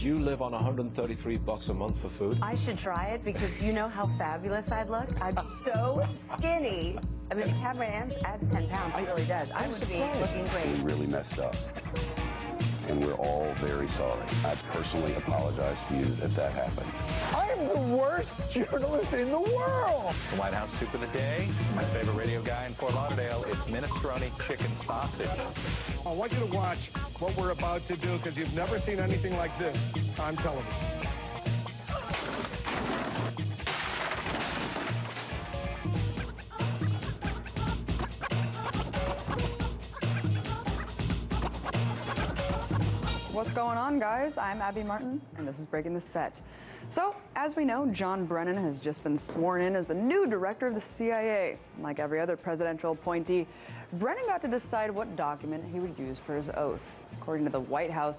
Would you live on $133 a month for food? I should try it because you know how fabulous I'd look? I'd be so skinny. I mean, the camera adds 10 pounds. It really does. I would be looking great. We really messed up. And we're all very sorry. I personally apologize to you that that happened. I am the worst journalist in the world. The White House soup of the day. My favorite radio guy in Fort Lauderdale. It's minestrone chicken sausage. I want you to watch what we're about to do because you've never seen anything like this on television. What's going on, guys? I'm Abby Martin, and this is Breaking the Set. So, as we know, John Brennan has just been sworn in as the new director of the CIA. Like every other presidential appointee, Brennan got to decide what document he would use for his oath. According to the White House,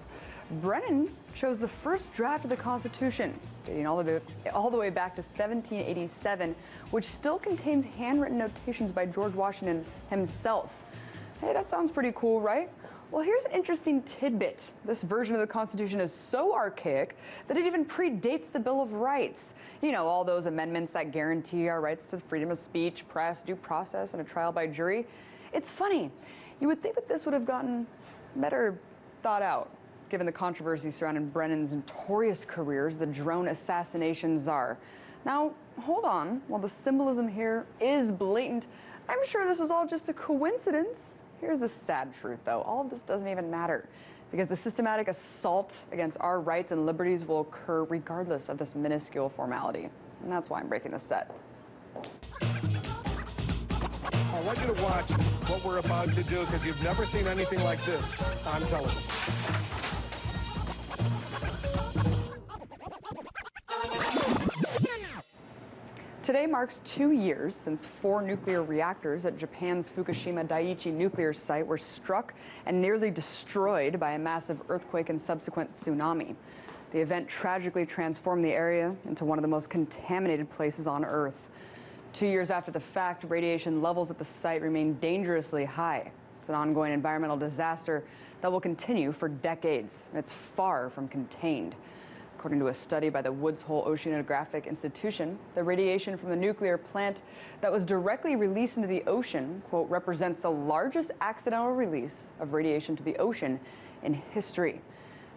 Brennan chose the first draft of the Constitution, dating all the way back to 1787, which still contains handwritten notations by George Washington himself. Hey, that sounds pretty cool, right? Well, here's an interesting tidbit. This version of the Constitution is so archaic that it even predates the Bill of Rights. You know, all those amendments that guarantee our rights to freedom of speech, press, due process, and a trial by jury. It's funny. You would think that this would have gotten better thought out, given the controversy surrounding Brennan's notorious career as the drone assassination czar. Now, hold on. While the symbolism here is blatant, I'm sure this was all just a coincidence. Here's the sad truth, though. All of this doesn't even matter because the systematic assault against our rights and liberties will occur regardless of this minuscule formality. And that's why I'm breaking the set. I want you to watch what we're about to do because you've never seen anything like this on television. Today marks 2 years since 4 nuclear reactors at Japan's Fukushima Daiichi nuclear site were struck and nearly destroyed by a massive earthquake and subsequent tsunami. The event tragically transformed the area into one of the most contaminated places on Earth. 2 years after the fact, radiation levels at the site remain dangerously high. It's an ongoing environmental disaster that will continue for decades. It's far from contained. According to a study by the Woods Hole Oceanographic Institution, the radiation from the nuclear plant that was directly released into the ocean, quote, represents the largest accidental release of radiation to the ocean in history,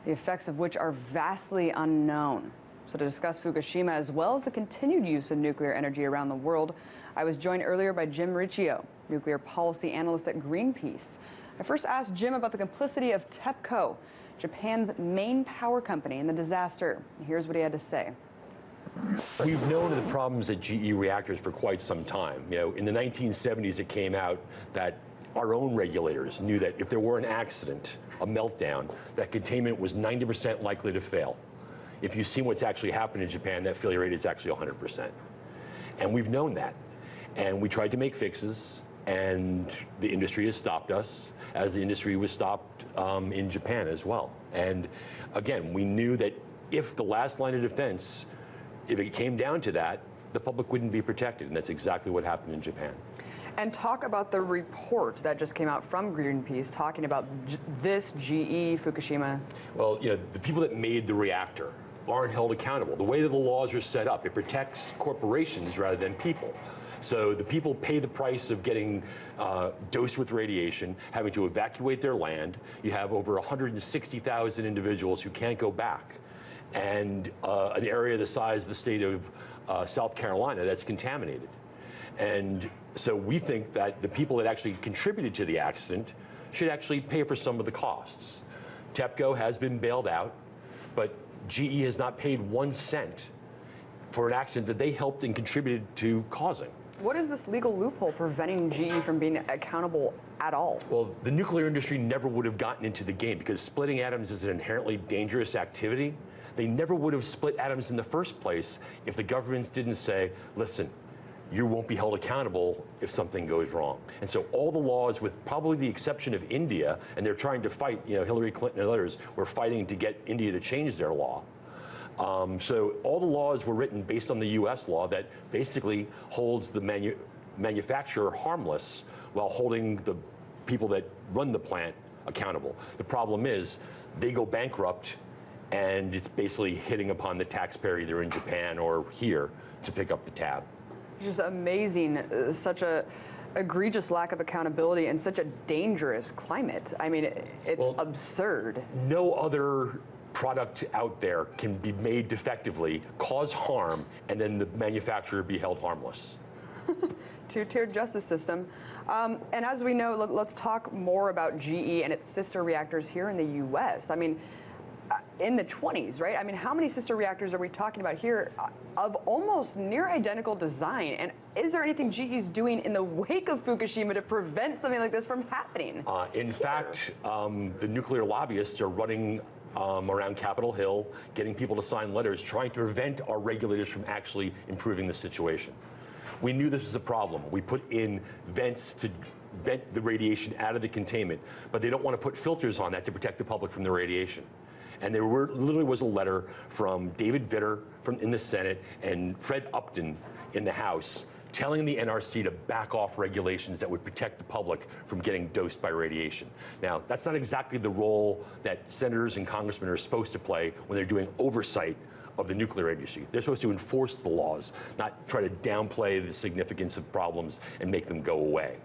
the effects of which are vastly unknown. So to discuss Fukushima as well as the continued use of nuclear energy around the world, I was joined earlier by Jim Riccio, nuclear policy analyst at Greenpeace. I first asked Jim about the complicity of TEPCO, Japan's main power company, in the disaster. Here's what he had to say. We've known of the problems at GE reactors for quite some time. You know, in the 1970s, it came out that our own regulators knew that if there were an accident, a meltdown, that containment was 90% likely to fail. If you see what's actually happened in Japan, that failure rate is actually 100%. And we've known that. And we tried to make fixes, and the industry has stopped us, as the industry was stopped in Japan as well. And again, we knew that if the last line of defense, if it came down to that, the public wouldn't be protected, and that's exactly what happened in Japan. And talk about the report that just came out from Greenpeace talking about this GE Fukushima. Well, you know, the people that made the reactor aren't held accountable. The way that the laws are set up, it protects corporations rather than people. So the people pay the price of getting dosed with radiation, having to evacuate their land. You have over 160,000 individuals who can't go back, and an area the size of the state of South Carolina that's contaminated. And so we think that the people that actually contributed to the accident should actually pay for some of the costs. TEPCO has been bailed out, but GE has not paid 1 cent for an accident that they helped and contributed to causing. What is this legal loophole preventing GE from being accountable at all? Well, the nuclear industry never would have gotten into the game because splitting atoms is an inherently dangerous activity. They never would have split atoms in the first place if the governments didn't say, listen, you won't be held accountable if something goes wrong. And so all the laws, with probably the exception of India, and they're trying to fight, you know, Hillary Clinton and others were fighting to get India to change their law. So all the laws were written based on the US law that basically holds the manufacturer harmless while holding the people that run the plant accountable. The problem is they go bankrupt and it's basically hitting upon the taxpayer either in Japan or here to pick up the tab. Just amazing, such a egregious lack of accountability in such a dangerous climate. I mean, it's absurd. No other product out there can be made defectively, cause harm, and then the manufacturer be held harmless. Two-tiered justice system. And as we know, let's talk more about GE and its sister reactors here in the U.S. I mean, in the 20s, right? I mean, how many sister reactors are we talking about here of almost near identical design? And is there anything GE's doing in the wake of Fukushima to prevent something like this from happening? In fact, the nuclear lobbyists are running around Capitol Hill, getting people to sign letters, trying to prevent our regulators from actually improving the situation. We knew this was a problem. We put in vents to vent the radiation out of the containment, but they don't want to put filters on that to protect the public from the radiation. And there literally was a letter from David Vitter in the Senate and Fred Upton in the House telling the NRC to back off regulations that would protect the public from getting dosed by radiation. Now, that's not exactly the role that senators and congressmen are supposed to play when they're doing oversight of the nuclear industry. They're supposed to enforce the laws, not try to downplay the significance of problems and make them go away.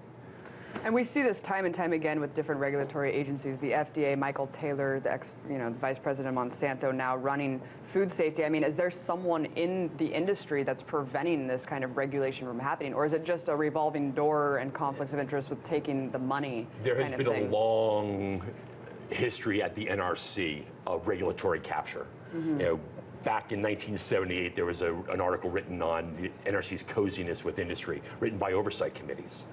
And we see this time and time again with different regulatory agencies. The FDA, Michael Taylor, the vice president of Monsanto, now running food safety. I mean, is there someone in the industry that's preventing this kind of regulation from happening, or is it just a revolving door and conflicts of interest with taking the money? There has been a long history at the NRC of regulatory capture. You know, back in 1978, there was an article written on the NRC's coziness with industry, written by oversight committees.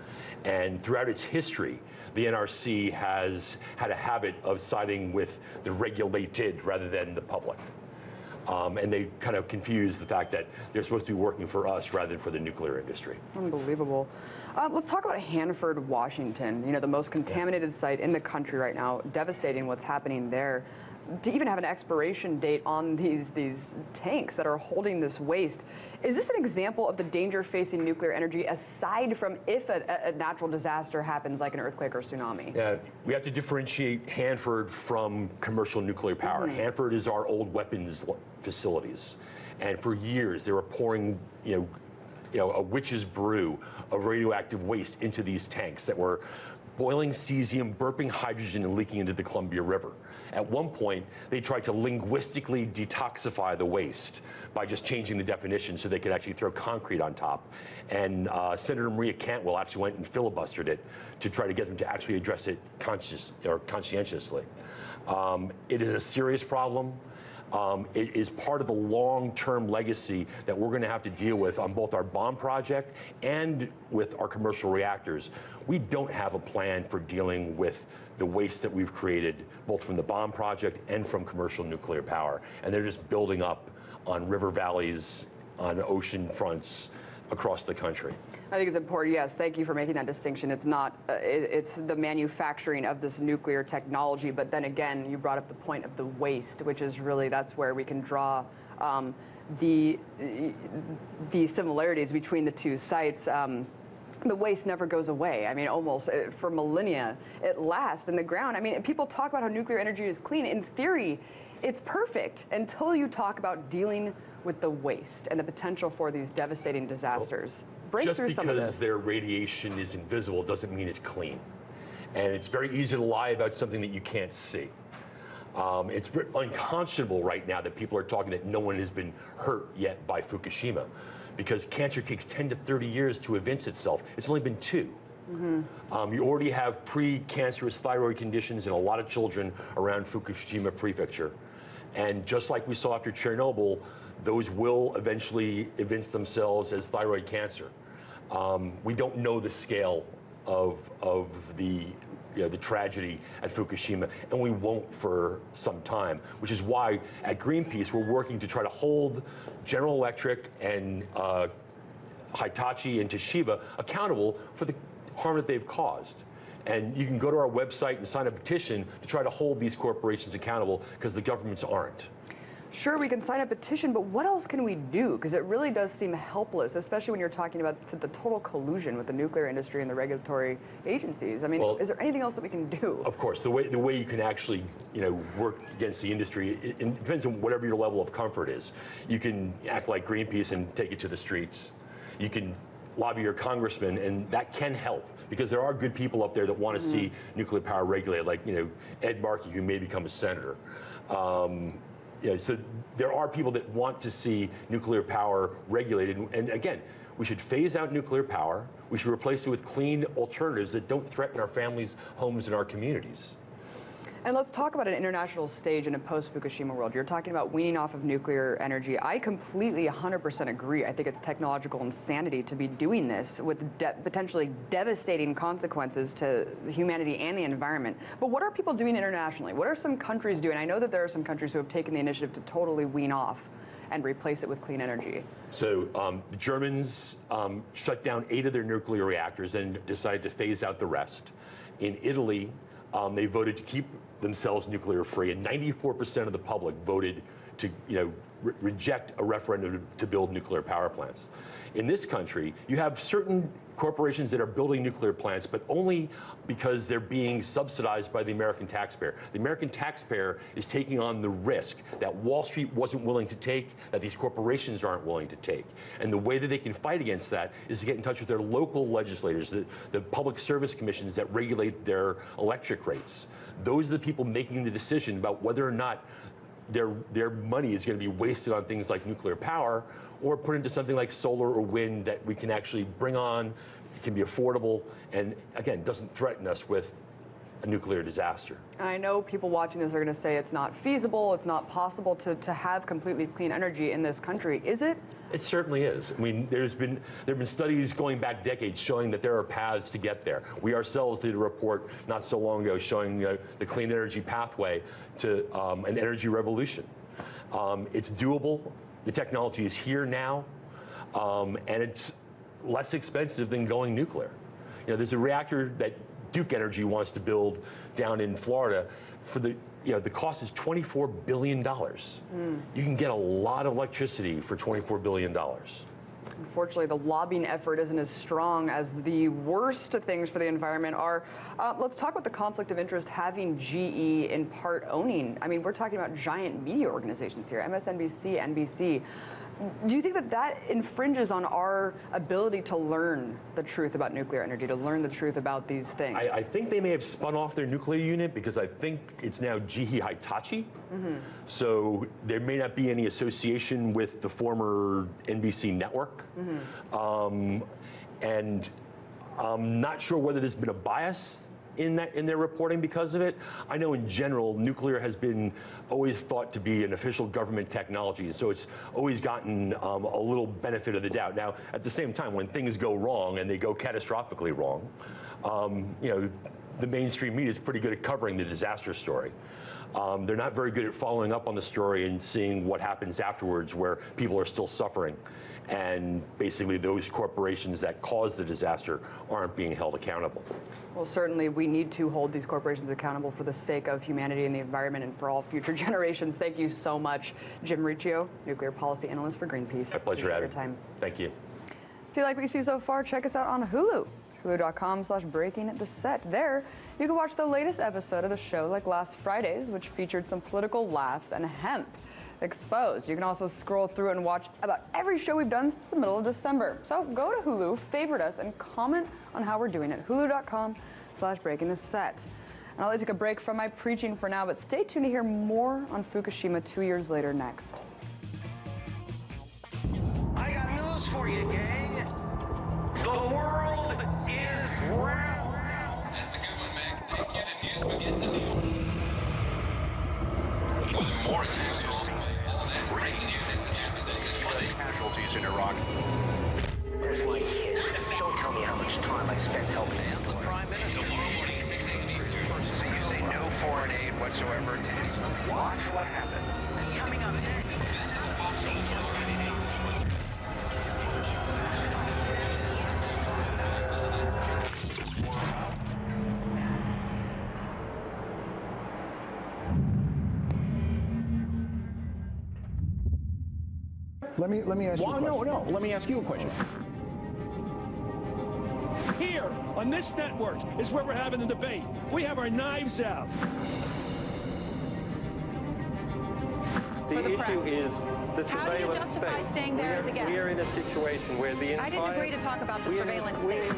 And throughout its history, the NRC has had a habit of siding with the regulated rather than the public. And they kind of confuse the fact that they're supposed to be working for us rather than for the nuclear industry. Unbelievable. Let's talk about Hanford, Washington, the most contaminated site in the country right now. Devastating what's happening there. To even have an expiration date on these tanks that are holding this waste. Is this an example of the danger facing nuclear energy aside from if a natural disaster happens like an earthquake or tsunami? We have to differentiate Hanford from commercial nuclear power. Hanford is our old weapons facilities. And for years they were pouring, a witch's brew of radioactive waste into these tanks that were boiling cesium, burping hydrogen, and leaking into the Columbia River. At one point, they tried to linguistically detoxify the waste by just changing the definition so they could actually throw concrete on top. And Senator Maria Cantwell actually went and filibustered it to try to get them to actually address it conscientiously. It is a serious problem. It is part of the long-term legacy that we're going to have to deal with on both our bomb project and with our commercial reactors. We don't have a plan for dealing with the waste that we've created, both from the bomb project and from commercial nuclear power. And they're just building up on river valleys, on ocean fronts across the country. I think it's important, yes, thank you for making that distinction. It's not, it's the manufacturing of this nuclear technology, but then again, you brought up the point of the waste, which is really, that's where we can draw the similarities between the two sites. The waste never goes away. I mean, almost for millennia, it lasts in the ground. I mean, people talk about how nuclear energy is clean. In theory, it's perfect until you talk about dealing with the waste and the potential for these devastating disasters. Break through some of this. Just because their radiation is invisible doesn't mean it's clean. And it's very easy to lie about something that you can't see. It's unconscionable right now that people are talking that no one has been hurt yet by Fukushima, because cancer takes 10 to 30 years to evince itself. It's only been 2. You already have pre-cancerous thyroid conditions in a lot of children around Fukushima Prefecture. And just like we saw after Chernobyl, those will eventually evince themselves as thyroid cancer. We don't know the scale of the tragedy at Fukushima, and we won't for some time, which is why at Greenpeace we're working to try to hold General Electric and Hitachi and Toshiba accountable for the harm that they've caused. And you can go to our website and sign a petition to try to hold these corporations accountable, because the governments aren't. Sure, we can sign a petition, but what else can we do? Because it really does seem helpless, especially when you're talking about the total collusion with the nuclear industry and the regulatory agencies. I mean, Well, is there anything else that we can do? Of course, the way you can actually, work against the industry, it depends on whatever your level of comfort is. You can act like Greenpeace and take it to the streets. You can lobby your congressman, and that can help, because there are good people up there that want to see nuclear power regulated, like Ed Markey, who may become a senator. So there are people that want to see nuclear power regulated, and again, we should phase out nuclear power. We should replace it with clean alternatives that don't threaten our families, homes, and our communities. And let's talk about an international stage in a post-Fukushima world. You're talking about weaning off of nuclear energy. I completely 100% agree. I think it's technological insanity to be doing this with potentially devastating consequences to humanity and the environment. But what are people doing internationally? What are some countries doing? I know that there are some countries who have taken the initiative to totally wean off and replace it with clean energy. So the Germans shut down 8 of their nuclear reactors and decided to phase out the rest. In Italy, they voted to keep themselves nuclear free, and 94% of the public voted to reject a referendum to build nuclear power plants. In this country, you have certain corporations that are building nuclear plants, but only because they're being subsidized by the American taxpayer. The American taxpayer is taking on the risk that Wall Street wasn't willing to take, that these corporations aren't willing to take. And the way that they can fight against that is to get in touch with their local legislators, the public service commissions that regulate their electric rates. Those are the people making the decision about whether or not their money is going to be wasted on things like nuclear power, or put into something like solar or wind that we can actually bring on, it can be affordable, and again, doesn't threaten us with a nuclear disaster. And I know people watching this are going to say it's not feasible, it's not possible to have completely clean energy in this country. Is it? It certainly is. I mean, there have been studies going back decades showing that there are paths to get there. We ourselves did a report not so long ago showing the clean energy pathway to an energy revolution. It's doable. The technology is here now, and it's less expensive than going nuclear. There's a reactor that Duke Energy wants to build down in Florida. For the cost is $24 billion. You can get a lot of electricity for $24 billion. Unfortunately, the lobbying effort isn't as strong as the worst things for the environment are. Let's talk about the conflict of interest having GE in part owning. I mean, we're talking about giant media organizations here, MSNBC, NBC. Do you think that infringes on our ability to learn the truth about nuclear energy, to learn the truth about these things? I think they may have spun off their nuclear unit, because I think it's now GE Hitachi. So there may not be any association with the former NBC network. And I'm not sure whether there's been a bias in their reporting because of it. I know in general, nuclear has been always thought to be an official government technology, so it's always gotten a little benefit of the doubt. Now, at the same time, when things go wrong, and they go catastrophically wrong, the mainstream media is pretty good at covering the disaster story. They're not very good at following up on the story and seeing what happens afterwards, where people are still suffering, and basically those corporations that caused the disaster aren't being held accountable. Well, certainly we need to hold these corporations accountable for the sake of humanity and the environment and for all future generations. Thank you so much, Jim Riccio, nuclear policy analyst for Greenpeace. My pleasure, Abby. Your time. Thank you. If you like what you see so far, check us out on Hulu. Hulu.com/breakingtheset. There, you can watch the latest episode of the show, like last Friday's, which featured some political laughs and hemp exposed. You can also scroll through and watch about every show we've done since the middle of December. So go to Hulu, favorite us, and comment on how we're doing at Hulu.com/breakingtheset. And I'll let you take a break from my preaching for now, but stay tuned to hear more on Fukushima 2 years later next. I got news for you, gang. The world is round. That's a good one, Mac. Thank you. The news begins at the with more attacks. Breaking news is the casualties in Iraq. Where's my kid? Don't tell me how much time I spent helping him. The Prime Minister. Tomorrow morning, 6 a.m. Eastern. So you say no foreign aid whatsoever to watch what happens. Coming up next. This is a Fox News. Let me ask you a question. No. Let me ask you a question. Here on this network is where we're having the debate. We have our knives out. The issue is the surveillance state. How do you justify staying there as a guest? We are in a situation where the entire... I didn't agree to talk about the surveillance state.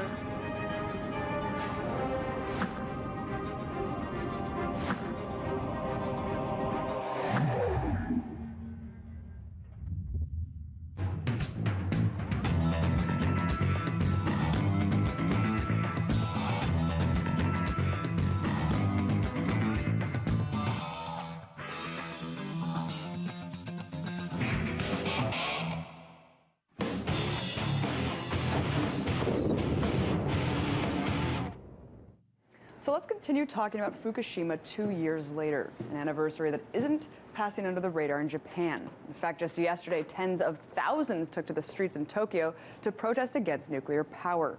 So let's continue talking about Fukushima 2 years later, an anniversary that isn't passing under the radar in Japan. In fact, just yesterday, tens of thousands took to the streets in Tokyo to protest against nuclear power.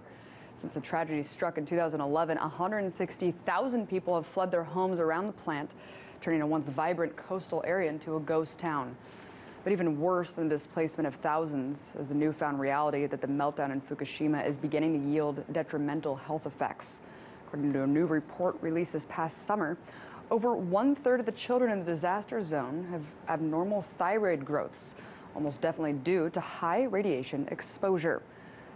Since the tragedy struck in 2011, 160,000 people have fled their homes around the plant, turning a once vibrant coastal area into a ghost town. But even worse than the displacement of thousands is the newfound reality that the meltdown in Fukushima is beginning to yield detrimental health effects. According to a new report released this past summer, over 1/3 of the children in the disaster zone have abnormal thyroid growths, almost definitely due to high radiation exposure.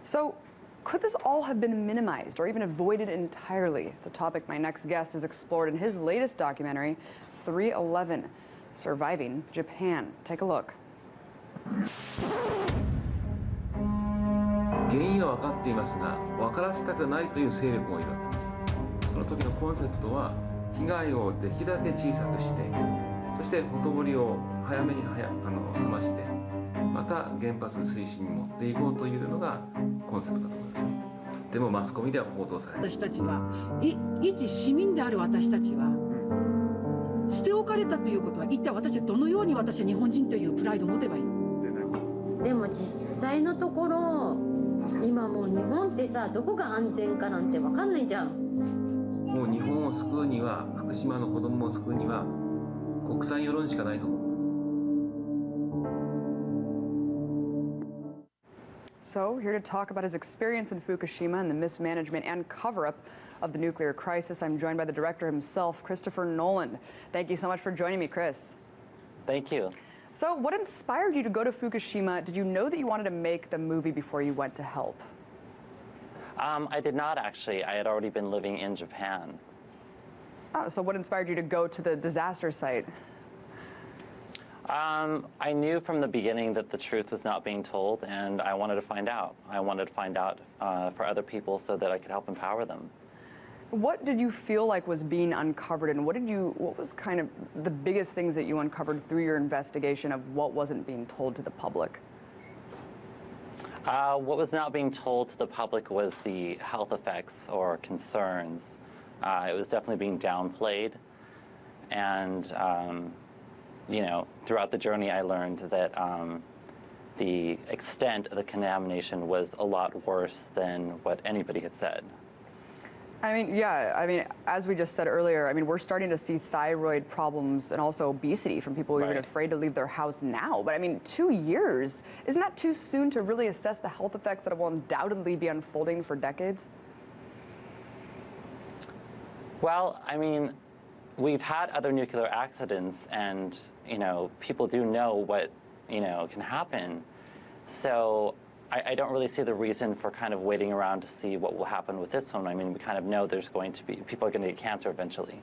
So, could this all have been minimized or even avoided entirely? It's a topic my next guest has explored in his latest documentary, 311, Surviving Japan. Take a look. 原因は分かっていますが、分からせたくないという勢力もいるわけです。その時のコンセプトは、被害をできるだけ小さくして、そしてほとぼりを早めに冷まして、また原発推進に持っていこうというのがコンセプトだと思います。でもマスコミでは報道されない。私たちは、一市民である私たちは、捨て置かれたということは、一体私はどのように私は日本人というプライドを持てばいい？でも実際のところ、今もう日本ってさ、どこが安全かなんて分かんないじゃん。もう日本を救うには、福島の子供を救うには、国際世論しかないと思ってます。 So, here to talk about his experience in Fukushima and the mismanagement and cover-up of the nuclear crisis, I'm joined by the director himself, Christopher Nolan. Thank you so much for joining me, Chris. Thank you. So, what inspired you to go to Fukushima? Did you know that you wanted to make the movie before you went to help? I did not, actually. I had already been living in Japan. Oh, so what inspired you to go to the disaster site? I knew from the beginning that the truth was not being told, and I wanted to find out. I wanted to find out for other people so that I could help empower them. What did you feel like was being uncovered, and what was kind of the biggest things that you uncovered through your investigation of what wasn't being told to the public? What was not being told to the public was the health effects or concerns. It was definitely being downplayed, and you know, throughout the journey, I learned that the extent of the contamination was a lot worse than what anybody had said. I mean, yeah, I mean, as we just said earlier, I mean, we're starting to see thyroid problems and also obesity from people who are even afraid to leave their house now. But I mean, 2 years, isn't that too soon to really assess the health effects that will undoubtedly be unfolding for decades? Well, I mean, we've had other nuclear accidents, and, you know, people do know what, you know, can happen. So I don't really see the reason for kind of waiting around to see what will happen with this one. I mean, we kind of know there's going to be, people are going to get cancer eventually.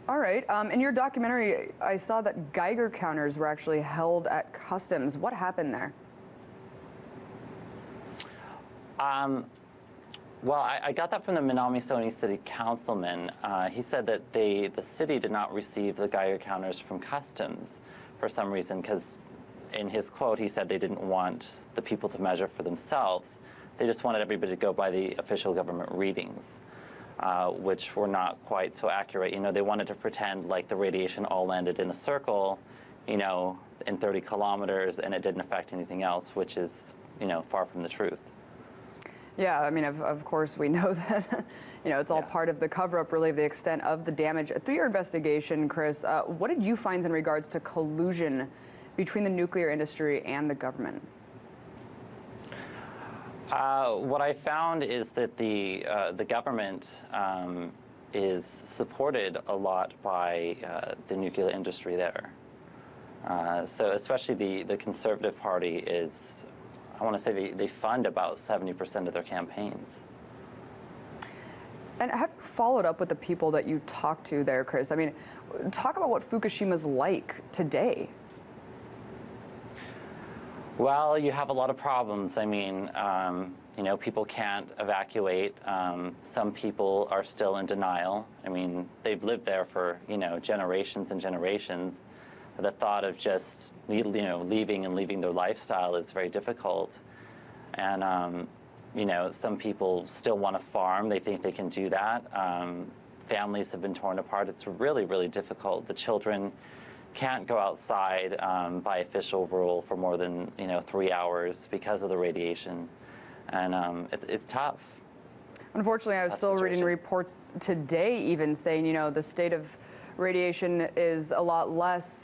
All right. In your documentary, I saw that Geiger counters were actually held at customs. What happened there? Well, I got that from the Minami-Sony City Councilman. He said that the city did not receive the Geiger counters from customs for some reason, because in his quote, he said they didn't want the people to measure for themselves. They just wanted everybody to go by the official government readings, which were not quite so accurate. You know, they wanted to pretend like the radiation all landed in a circle, you know, in 30 kilometers, and it didn't affect anything else, which is, you know, far from the truth. Yeah, I mean, of course, we know that, you know, it's all part of the cover-up, really, of the extent of the damage. Through your investigation, Chris, what did you find in regards to collusion between the nuclear industry and the government? What I found is that the government is supported a lot by the nuclear industry there. So especially the Conservative Party is, I want to say they fund about 70% of their campaigns. And have you followed up with the people that you talked to there, Chris? I mean, talk about what Fukushima's like today. Well, you have a lot of problems. I mean, you know, people can't evacuate. Some people are still in denial. I mean, they've lived there for, you know, generations and generations. The thought of just, you know, leaving their lifestyle is very difficult. And, you know, some people still want to farm. They think they can do that. Families have been torn apart. It's really, really difficult. The children can't go outside by official rule for more than, you know, 3 hours because of the radiation. And it's tough. Unfortunately, I was still reading reports today even saying, you know, the state of radiation is a lot less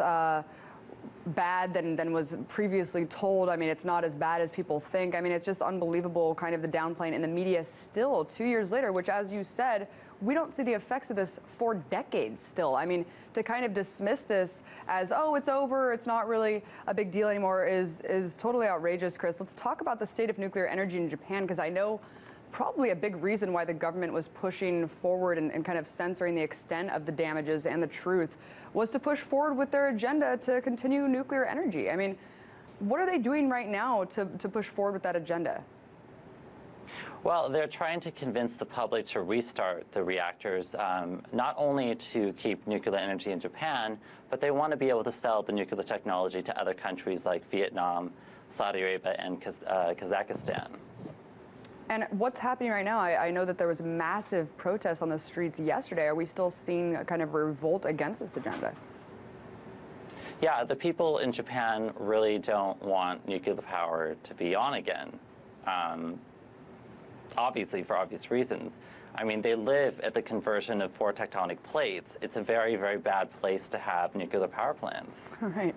bad than was previously told. I mean, it's not as bad as people think. I mean, it's just unbelievable, kind of the downplaying in the media still 2 years later, which, as you said, we don't see the effects of this for decades still. I mean, to kind of dismiss this as, oh, it's over, it's not really a big deal anymore is totally outrageous, Chris. Let's talk about the state of nuclear energy in Japan, because I know probably a big reason why the government was pushing forward and kind of censoring the extent of the damages and the truth was to push forward with their agenda to continue nuclear energy. I mean, what are they doing right now to push forward with that agenda? Well, they're trying to convince the public to restart the reactors, not only to keep nuclear energy in Japan, but they want to be able to sell the nuclear technology to other countries like Vietnam, Saudi Arabia, and Kazakhstan. And what's happening right now? I know that there was massive protests on the streets yesterday. Are we still seeing a kind of revolt against this agenda? Yeah, the people in Japan really don't want nuclear power to be on again. Obviously, for obvious reasons. I mean, they live at the conversion of 4 tectonic plates. It's a very, very bad place to have nuclear power plants. Right.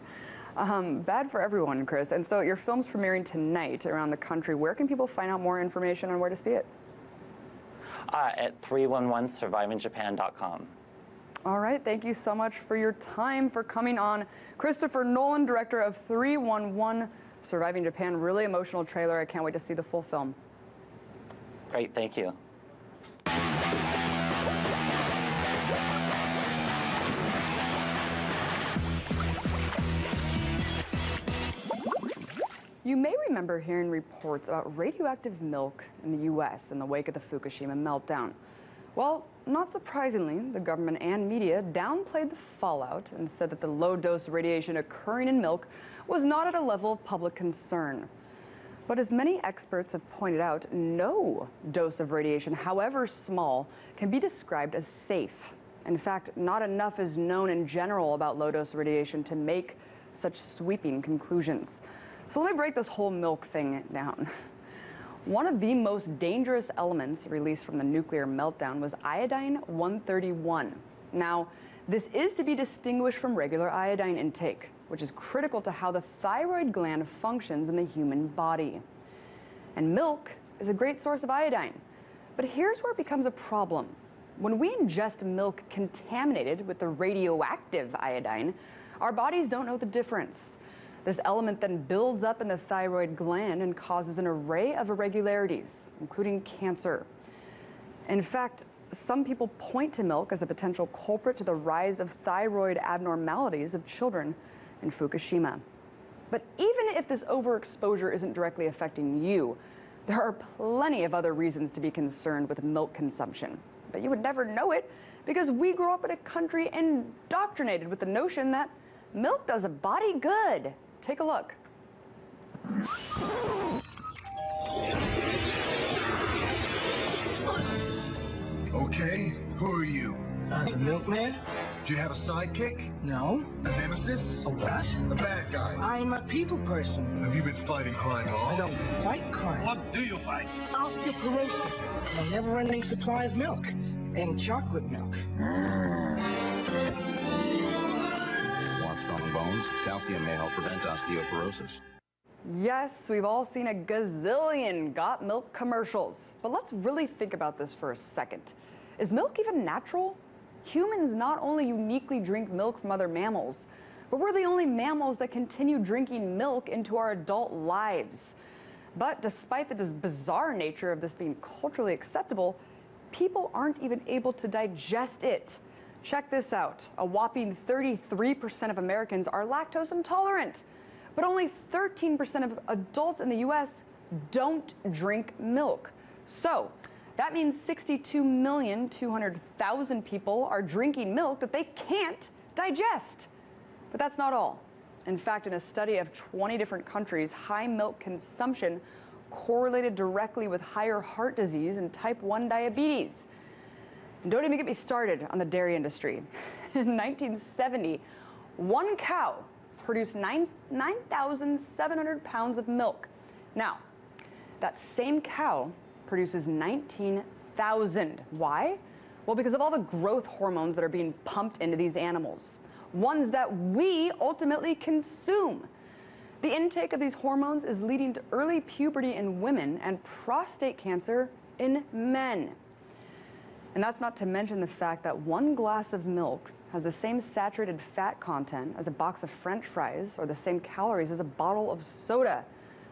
Bad for everyone, Chris. And so your film's premiering tonight around the country. Where can people find out more information on where to see it? At 311survivingjapan.com. All right. Thank you so much for your time, for coming on. Christopher Nolan, director of 311 Surviving Japan. Really emotional trailer. I can't wait to see the full film. Great. Thank you. You may remember hearing reports about radioactive milk in the U.S. in the wake of the Fukushima meltdown. Well, not surprisingly, the government and media downplayed the fallout and said that the low-dose radiation occurring in milk was not at a level of public concern. But as many experts have pointed out, no dose of radiation, however small, can be described as safe. In fact, not enough is known in general about low-dose radiation to make such sweeping conclusions. So let me break this whole milk thing down. One of the most dangerous elements released from the nuclear meltdown was iodine-131. Now, this is to be distinguished from regular iodine intake, which is critical to how the thyroid gland functions in the human body. And milk is a great source of iodine. But here's where it becomes a problem. When we ingest milk contaminated with the radioactive iodine, our bodies don't know the difference. This element then builds up in the thyroid gland and causes an array of irregularities, including cancer. In fact, some people point to milk as a potential culprit to the rise of thyroid abnormalities of children in Fukushima. But even if this overexposure isn't directly affecting you, there are plenty of other reasons to be concerned with milk consumption. But you would never know it because we grew up in a country indoctrinated with the notion that milk does a body good. Take a look. Okay, who are you? The milkman. Do you have a sidekick? No. A nemesis? A what? A bad guy? I'm a people person. Have you been fighting crime at all? I don't fight crime. What do you fight? Osteoporosis. A never-ending supply of milk. And chocolate milk. Want strong bones? calcium may help prevent osteoporosis. Yes, we've all seen a gazillion got milk commercials. But let's really think about this for a second. Is milk even natural? Humans not only uniquely drink milk from other mammals, but we're the only mammals that continue drinking milk into our adult lives. But despite the bizarre nature of this being culturally acceptable, people aren't even able to digest it. Check this out. A whopping 33% of Americans are lactose intolerant, but only 13% of adults in the US don't drink milk. So that means 62,200,000 people are drinking milk that they can't digest. But that's not all. In fact, in a study of 20 different countries, high milk consumption correlated directly with higher heart disease and type 1 diabetes. And don't even get me started on the dairy industry. In 1970, one cow produced 9,700 pounds of milk. Now, that same cow produces 19,000. Why? Well, because of all the growth hormones that are being pumped into these animals, ones that we ultimately consume. The intake of these hormones is leading to early puberty in women and prostate cancer in men. And that's not to mention the fact that one glass of milk has the same saturated fat content as a box of French fries or the same calories as a bottle of soda.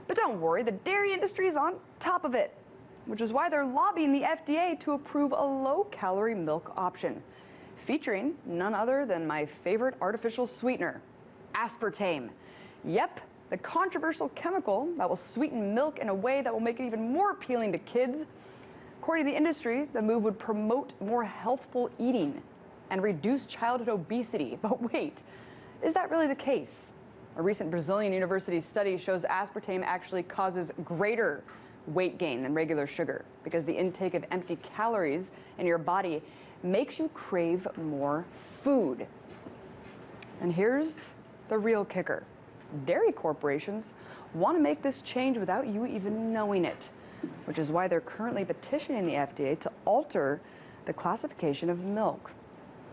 But don't worry, the dairy industry is on top of it, which is why they're lobbying the FDA to approve a low-calorie milk option, featuring none other than my favorite artificial sweetener, aspartame. Yep, the controversial chemical that will sweeten milk in a way that will make it even more appealing to kids. According to the industry, the move would promote more healthful eating and reduce childhood obesity. But wait, is that really the case? A recent Brazilian university study shows aspartame actually causes greater weight gain than regular sugar because the intake of empty calories in your body makes you crave more food. And here's the real kicker. Dairy corporations want to make this change without you even knowing it, which is why they're currently petitioning the FDA to alter the classification of milk.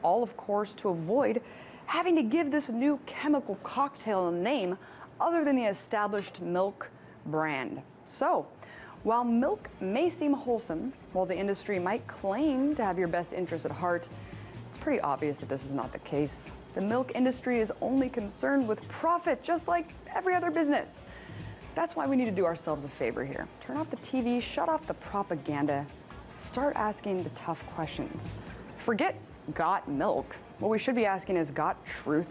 All, of course, to avoid having to give this new chemical cocktail a name other than the established milk brand. So, while milk may seem wholesome, while the industry might claim to have your best interests at heart, it's pretty obvious that this is not the case. The milk industry is only concerned with profit, just like every other business. That's why we need to do ourselves a favor here. Turn off the TV, shut off the propaganda, start asking the tough questions. Forget got milk. What we should be asking is got truth.